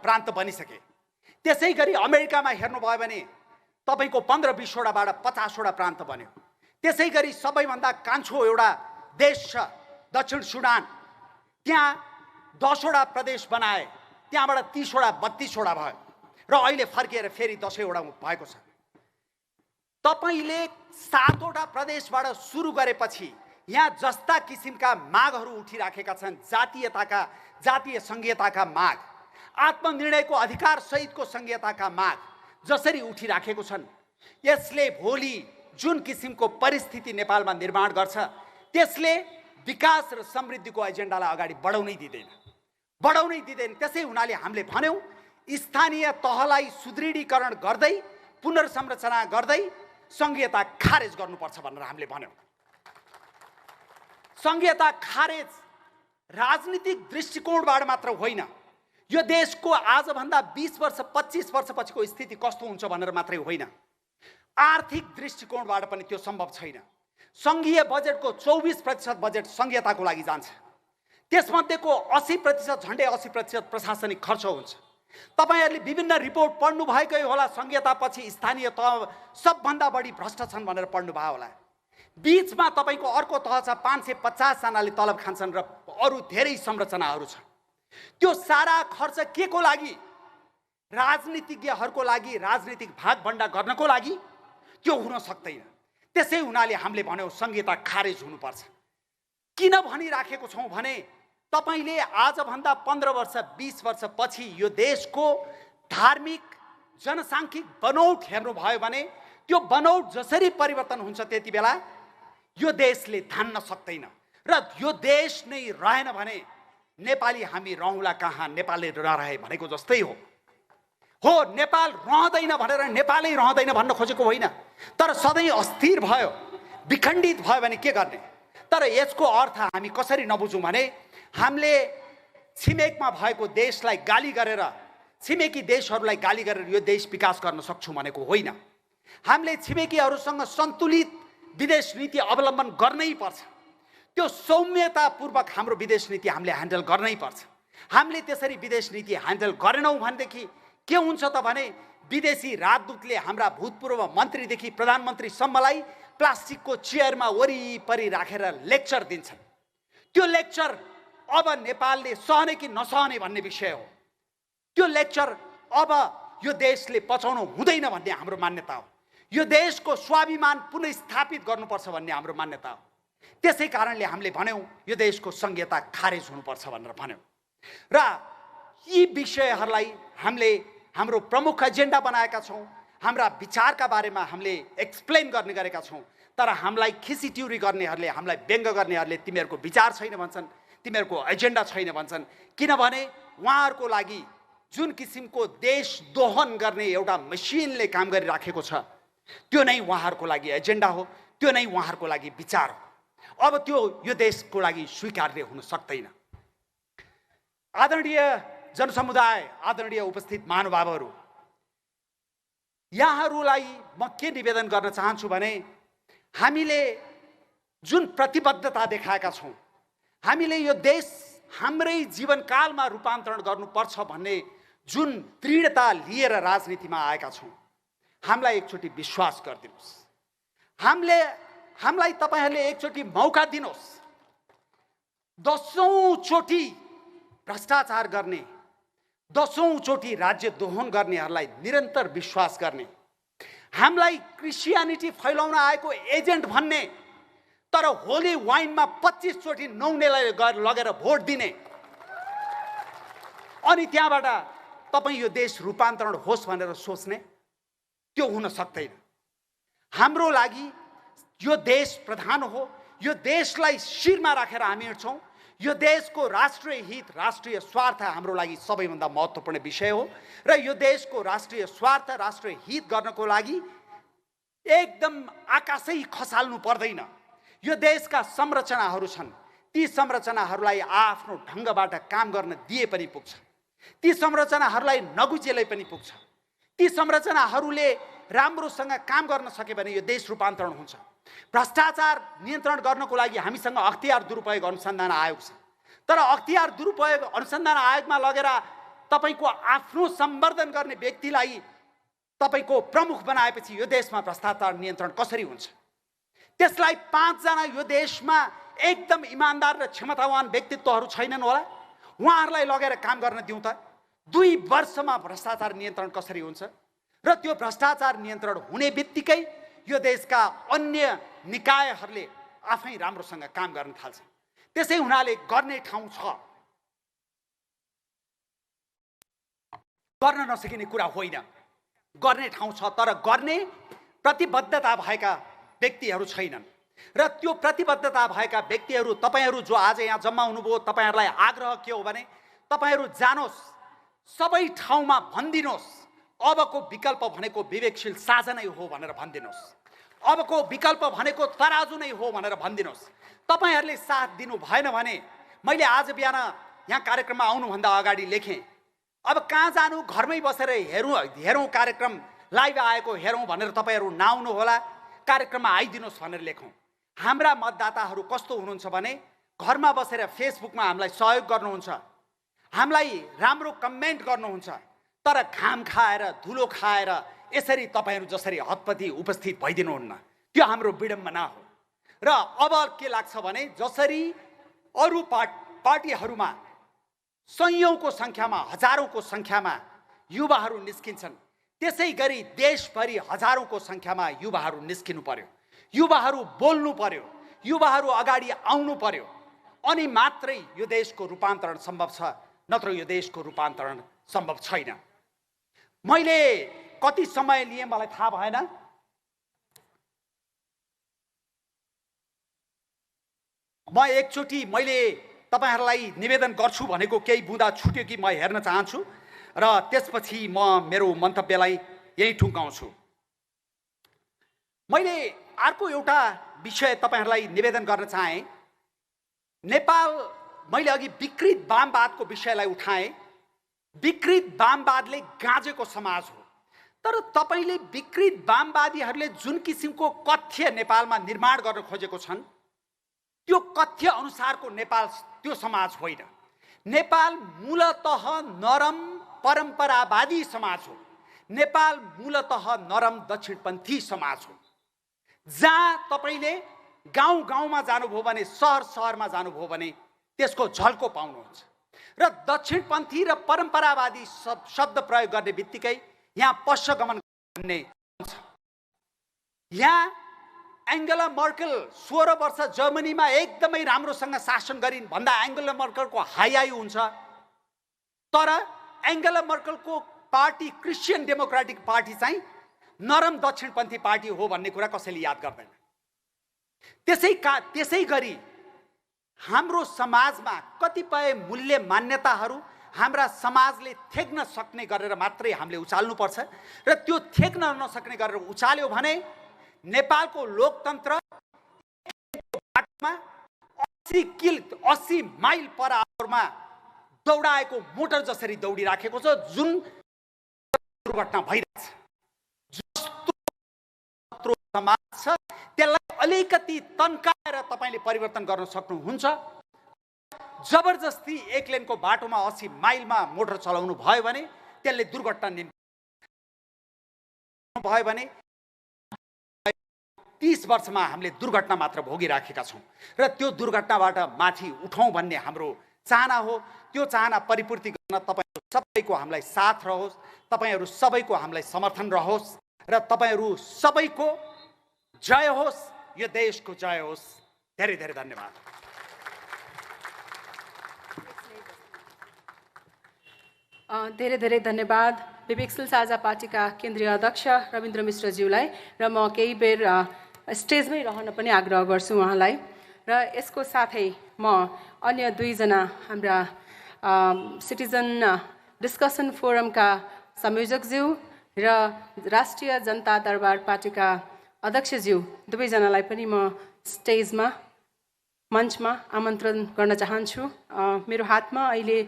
प्रान्त बनिसके। त्यसै गरी अमेरिकामा हेर्नुभयो भने तपाईँको 15-20वटाबाट 50वटा प्रान्त बन्यो। त्यसै गरी सबैभन्दा कान्छो एउटा देश छ दक्षिण सुडान, त्यहाँ 10वटा प्रदेश बनाए, त्यहाँबाट 30वटा 32वटा भयो र अहिले फर्किएर फेरि 10वटा भएको छ। तपाईँले 7वटा प्रदेशबाट सुरु गरेपछि यहाँ जस्ता किसिमका मागहरू उठिराखेका छन्, जातीय संघीयताका माग, आत्मनिर्णयको अधिकार सहितको संघीयताका माग जसरी उठिराखेको छन्, यसले भोलि जुन किसिमको परिस्थिति नेपालमा निर्माण गर्छ त्यसले विकास र समृद्धिको एजेन्डालाई अगाडि बढाउनै दिँदैन। त्यसै हुनाले हामीले भन्यौँ स्थानीय तहलाई सुदृढीकरण गर्दै पुनर्संरचना गर्दै संघीयता खारेज गर्नुपर्छ भनेर हामीले भन्यौँ। संघीयता खारेज राजनीतिक दृष्टिकोणबाट मात्र होइन, यो देशको आजभन्दा 20 वर्ष 25 वर्षपछिको स्थिति कस्तो हुन्छ भनेर मात्रै होइन, आर्थिक दृष्टिकोणबाट पनि त्यो सम्भव छैन। सङ्घीय बजेटको 24% बजेट संघीयताको लागि जान्छ, त्यसमध्येको 80% झन्डै 80% प्रशासनिक खर्च हुन्छ। तपाईँहरूले विभिन्न रिपोर्ट पढ्नु भएकै होला, संघीयतापछि स्थानीय तह सबभन्दा बढी भ्रष्ट छन् भनेर पढ्नुभयो होला। बीचमा तपाईँको अर्को तह छ, 550 जनाले तलब खान्छन् र अरू धेरै संरचनाहरू छ। त्यो सारा खर्च के को लागि? राजनीतिज्ञहरूको लागि, राजनीतिक भागभण्डा गर्नको लागि? त्यो हुन सक्दैन। त्यसै हुनाले हामीले भन्यौँ संघीयता खारेज हुनुपर्छ। किन भनिराखेको छौँ भने तपाईँले आजभन्दा 15 वर्ष 20 वर्ष पछि यो देशको धार्मिक जनसाङ्ख्यिक बनौट हेर्नुभयो भने त्यो बनौट जसरी परिवर्तन हुन्छ त्यति बेला यो देशले धान्न सक्दैन र यो देश नै रहेन भने नेपाली हामी रहँला कहाँ, नेपालले नरहे भनेको जस्तै हो। नेपाल रहँदैन भनेर नेपालै रहँदैन भन्न खोजेको होइन, तर सधैँ अस्थिर भयो, विखण्डित भयो भने के गर्ने? तर यसको अर्थ हामी कसरी नबुझौँ भने हामीले छिमेकमा भएको देशलाई गाली गरेर, छिमेकी देशहरूलाई गाली गरेर यो देश विकास गर्न सक्छौँ भनेको होइन। हामीले छिमेकीहरूसँग सन्तुलित विदेश नीति अवलम्बन गर्नै पर्छ। त्यो सौम्यतापूर्वक हाम्रो विदेश नीति हामीले ह्यान्डल गर्नै पर्छ। हामीले त्यसरी विदेश नीति ह्यान्डल गरेनौँ भनेदेखि के हुन्छ त भने विदेशी राजदूतले हाम्रा भूतपूर्व मन्त्रीदेखि प्रधानमन्त्रीसम्मलाई प्लास्टिकको चेयरमा वरिपरि राखेर लेक्चर दिन्छन्। त्यो लेक्चर अब नेपालले सहने कि नसहने भन्ने विषय हो। त्यो लेक्चर अब यो देशले पचाउनु हुँदैन भन्ने हाम्रो मान्यता हो। यो देशको स्वाभिमान पुनर्स्थापित गर्नुपर्छ भन्ने हाम्रो मान्यता हो। त्यसै कारणले हामीले भन्यौँ यो देशको संहिता खारेज हुनुपर्छ भनेर भन्यौँ र यी विषयहरूलाई हामीले हाम्रो प्रमुख एजेन्डा बनाएका छौँ। हाम्रा विचारका बारेमा हामीले एक्सप्लेन गर्ने गरेका छौँ। तर हामीलाई खिसीट्युरी गर्नेहरूले, हामीलाई व्यङ्ग गर्नेहरूले तिमीहरूको विचार छैन भन्छन्, तिमीहरूको एजेन्डा छैन भन्छन्। किनभने उहाँहरूको लागि जुन किसिमको देश दोहन गर्ने एउटा मसिनले काम गरिराखेको छ त्यो नै उहाँहरूको लागि एजेन्डा हो, त्यो नै उहाँहरूको लागि विचार हो। अब त्यो यो देशको लागि स्वीकार्य हुन सक्दैन। आदरणीय जनसमुदाय, आदरणीय उपस्थित महानुभावहरू, यहाँहरूलाई म के निवेदन गर्न चाहन्छु भने हामीले जुन प्रतिबद्धता देखाएका छौँ, हामीले यो देश हाम्रै जीवनकालमा रूपान्तरण गर्नुपर्छ भन्ने जुन दृढता लिएर राजनीतिमा आएका छौँ, हामीलाई एकचोटि विश्वास गरिदिनुहोस्। हामीलाई तपाईँहरूले एकचोटि मौका दिनुहोस्। 10औं चोटि भ्रष्टाचार गर्ने, 10औं चोटि राज्य दोहन गर्नेहरूलाई निरन्तर विश्वास गर्ने, हामीलाई क्रिस्चियनिटी फैलाउन आएको एजेन्ट भन्ने, तर होली वाइनमा 25 चोटि नौनेलाई लगेर भोट दिने, अनि त्यहाँबाट तपाईँ यो देश रूपान्तरण होस् भनेर सोच्ने, त्यो हुन सक्दैन। हाम्रो लागि यो देश प्रधान हो। यो देशलाई शिरमा राखेर हामी हिँड्छौँ। यो देशको राष्ट्रिय हित, राष्ट्रिय स्वार्थ हाम्रो लागि सबैभन्दा महत्त्वपूर्ण विषय हो र यो देशको राष्ट्रिय स्वार्थ, राष्ट्रिय हित गर्नको लागि एकदम आकाशै खसाल्नु पर्दैन। यो देशका संरचनाहरू छन्, ती संरचनाहरूलाई आफ्नो ढङ्गबाट काम गर्न दिए पनि पुग्छ। ती संरचनाहरूलाई नगुजेलै पनि पुग्छ। ती संरचनाहरूले राम्रोसँग काम गर्न सके भने यो देश रूपान्तरण हुन्छ। भ्रष्टाचार नियन्त्रण गर्नको लागि हामीसँग अख्तियार दुरुपयोग अनुसन्धान आयोग छ, तर अख्तियार दुरुपयोग अनुसन्धान आयोगमा लगेर तपाईँको आफ्नो सम्वर्धन गर्ने व्यक्तिलाई तपाईँको प्रमुख बनाएपछि यो देशमा भ्रष्टाचार नियन्त्रण कसरी हुन्छ? त्यसलाई 5 जना यो देशमा एकदम इमान्दार र क्षमतावान व्यक्तित्वहरू छैनन् होला, उहाँहरूलाई लगेर काम गर्न दिउँ त? 2 वर्षमा भ्रष्टाचार नियन्त्रण कसरी हुन्छ? र त्यो भ्रष्टाचार नियन्त्रण हुने बित्तिकै यो देशका अन्य निकायहरूले आफै राम्रोसँग काम गर्न थाल्छन्। त्यसै हुनाले गर्ने ठाउँ छ, गर्न नसकिने कुरा होइन, गर्ने ठाउँ छ, तर गर्ने प्रतिबद्धता भएका व्यक्तिहरू छैनन्। र त्यो प्रतिबद्धता भएका व्यक्तिहरू तपाईँहरू जो आज यहाँ जम्मा हुनुभयो, तपाईँहरूलाई आग्रह के हो भने तपाईँहरू जानुहोस्, सबै ठाउँमा भनिदिनुहोस् अबको विकल्प भनेको विवेकशील साझा नै हो भनेर भनिदिनुहोस्। अबको विकल्प भनेको तराजु नै हो भनेर भनिदिनुहोस्। तपाईँहरूले साथ दिनु भएन भने मैले आज बिहान यहाँ कार्यक्रममा आउनुभन्दा अगाडि लेखेँ, अब कहाँ जानु, घरमै बसेर हेरौँ कार्यक्रम लाइभ आएको हेरौँ भनेर तपाईँहरू नआउनु होला, कार्यक्रममा आइदिनुहोस् भनेर लेखौँ। हाम्रा मतदाताहरू कस्तो हुनुहुन्छ भने घरमा बसेर फेसबुकमा हामीलाई सहयोग गर्नुहुन्छ, हामीलाई राम्रो कमेन्ट गर्नुहुन्छ, तर घाम खाएर धुलो खाएर यसरी तपाईँहरू जसरी हतपति उपस्थित भइदिनुहुन्न, त्यो हाम्रो विडम्बना हो। र अब के लाग्छ भने जसरी अरू पार्टीहरूमा सयौँको सङ्ख्यामा, हजारौँको सङ्ख्यामा युवाहरू निस्किन्छन्, त्यसै गरी देशभरि हजारौँको सङ्ख्यामा युवाहरू निस्किनु पर्यो, युवाहरू बोल्नु पर्यो, युवाहरू अगाडि आउनु पर्यो, अनि मात्रै यो देशको रूपान्तरण सम्भव छ, नत्र यो देशको रूपान्तरण सम्भव छैन। मैले कति समय लिएँ मलाई थाहा भएन, म एकचोटि मैले तपाईँहरूलाई निवेदन गर्छु भनेको केही बुँदा छुट्यो कि म हेर्न चाहन्छु र त्यसपछि म मेरो मन्तव्यलाई यही ठुङ्गाउँछु। मैले अर्को एउटा विषय तपाईँहरूलाई निवेदन गर्न चाहेँ। नेपाल, मैले अघि विकृत वामवादको विषयलाई उठाएँ। विकृत वामवादले गाँजेको समाज हो, तर तपाईँले विकृत वामवादीहरूले जुन किसिमको कथ्य नेपालमा निर्माण गर्न खोजेको छन् त्यो कथ्य अनुसारको नेपाल त्यो समाज होइन। नेपाल मूलतः नरम परम्परावादी समाज हो। नेपाल मूलतः नरम दक्षिणपन्थी समाज हो, जहाँ तपाईँले गाउँ गाउँमा जानुभयो भने, सहर सहरमा जानुभयो भने त्यसको झल्को पाउनुहुन्छ। र दक्षिणपन्थी र परम्परावादी शब्द प्रयोग गर्ने बित्तिकै यहाँ पश्चगमन भन्ने हुन्छ। यहाँ एङ्गेला मर्केल 16 वर्ष जर्मनीमा एकदमै राम्रोसँग शासन गरिन् भन्दा एङ्गेला मर्केलको हाई हुन्छ। तर Angela मर्केलको party Christian democratic party चाहिँ नरम दक्षिणपन्थी पार्टी हो भन्ने कुरा कसैले याद गर्दैन। त्यसै गरी हाम्रो समाजमा कतिपय मूल्य मान्यताहरू हाम्रा समाजले थेक्न सक्ने गरेर मात्रै हामीले उचाल्नुपर्छ। र त्यो थेक्न नसक्ने गरेर उचाल्यो भने नेपालको लोकतन्त्र बाटोमा 80 माइल पर आवरमा दौडाएको मोटर जसरी दौडिराखेको छ, जुन दुर्घटना भइरहेछ, जस्तो समाज छ त्यसलाई अलिकति तन्काएर तपाईँले परिवर्तन गर्न सक्नुहुन्छ। जबरजस्ती एक लेनको बाटोमा 80 माइलमा मोटर चलाउनु भयो भने त्यसले दुर्घटना भयो भने 30 वर्षमा हामीले दुर्घटना मात्र भोगिराखेका छौँ। र त्यो दुर्घटनाबाट माथि उठौँ भन्ने हाम्रो चाहना हो। त्यो चाहना परिपूर्ति गर्न तपाईँहरू सबैको हामीलाई साथ रहोस्, तपाईँहरू सबैको हामीलाई समर्थन रहोस् र तपाईँहरू सबैको जय होस्, यो देशको जय होस्। धेरै धेरै धन्यवाद। धेरै धेरै धन्यवाद विवेकशील साझा पार्टीका केन्द्रीय अध्यक्ष रविन्द्र मिश्रज्यूलाई। र म केही बेर स्टेजमै रहन पनि आग्रह गर्छु उहाँलाई। र यसको साथै म अन्य दुईजना हाम्रा सिटिजन डिस्कसन फोरमका संयोजकज्यू र राष्ट्रिय जनता दरबार पार्टीका अध्यक्षज्यू दुवैजनालाई पनि म स्टेजमा मञ्चमा आमन्त्रण गर्न चाहन्छु। मेरो हातमा अहिले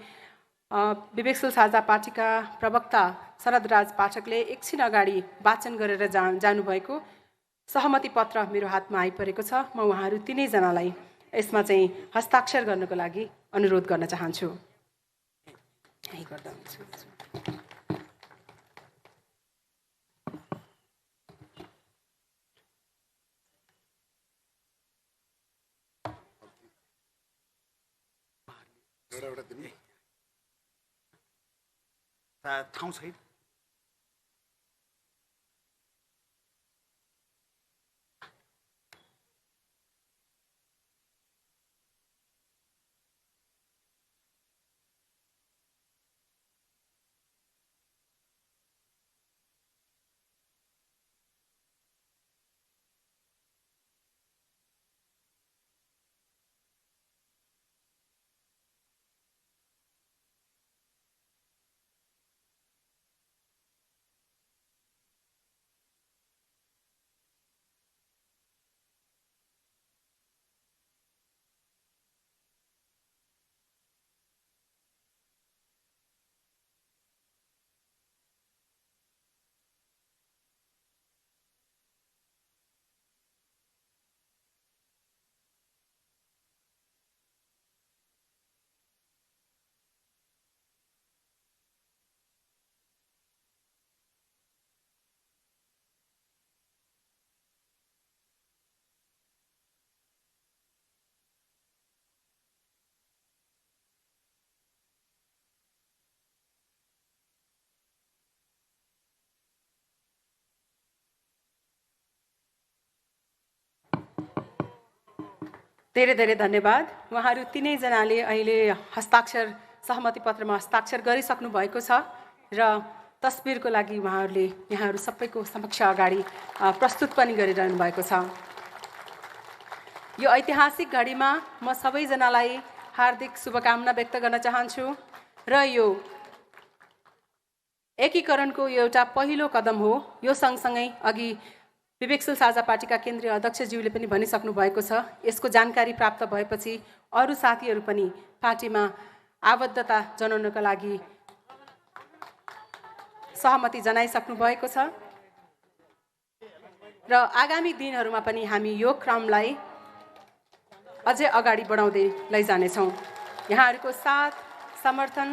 विवेकशील साझा पार्टीका प्रवक्ता शरदराज पाठकले एकछिन अगाडि वाचन गरेर जानुभएको सहमति पत्र मेरो हातमा आइपरेको छ। म उहाँहरू तिनैजनालाई यसमा चाहिँ हस्ताक्षर गर्नको लागि अनुरोध गर्न चाहन्छु। ठाउँ छैन। धेरै धेरै धन्यवाद। उहाँहरू तिनैजनाले अहिले हस्ताक्षर सहमति पत्रमा हस्ताक्षर गरिसक्नु भएको छ र तस्बिरको लागि उहाँहरूले यहाँहरू सबैको समक्ष अगाडि प्रस्तुत पनि गरिरहनु भएको छ। यो ऐतिहासिक घडीमा म सबैजनालाई हार्दिक शुभकामना व्यक्त गर्न चाहन्छु र यो एकीकरणको एउटा पहिलो कदम हो। यो सँगसँगै अघि विवेकशील साझा पार्टीका केन्द्रीय अध्यक्षज्यूले पनि भनिसक्नु भएको छ। यसको जानकारी प्राप्त भएपछि अरू साथीहरू पनि पार्टीमा आबद्धता जनाउनका लागि सहमति जनाइसक्नु भएको छ र आगामी दिनहरूमा पनि हामी यो क्रमलाई अझै अगाडि बढाउँदै लैजानेछौँ। यहाँहरूको साथ समर्थन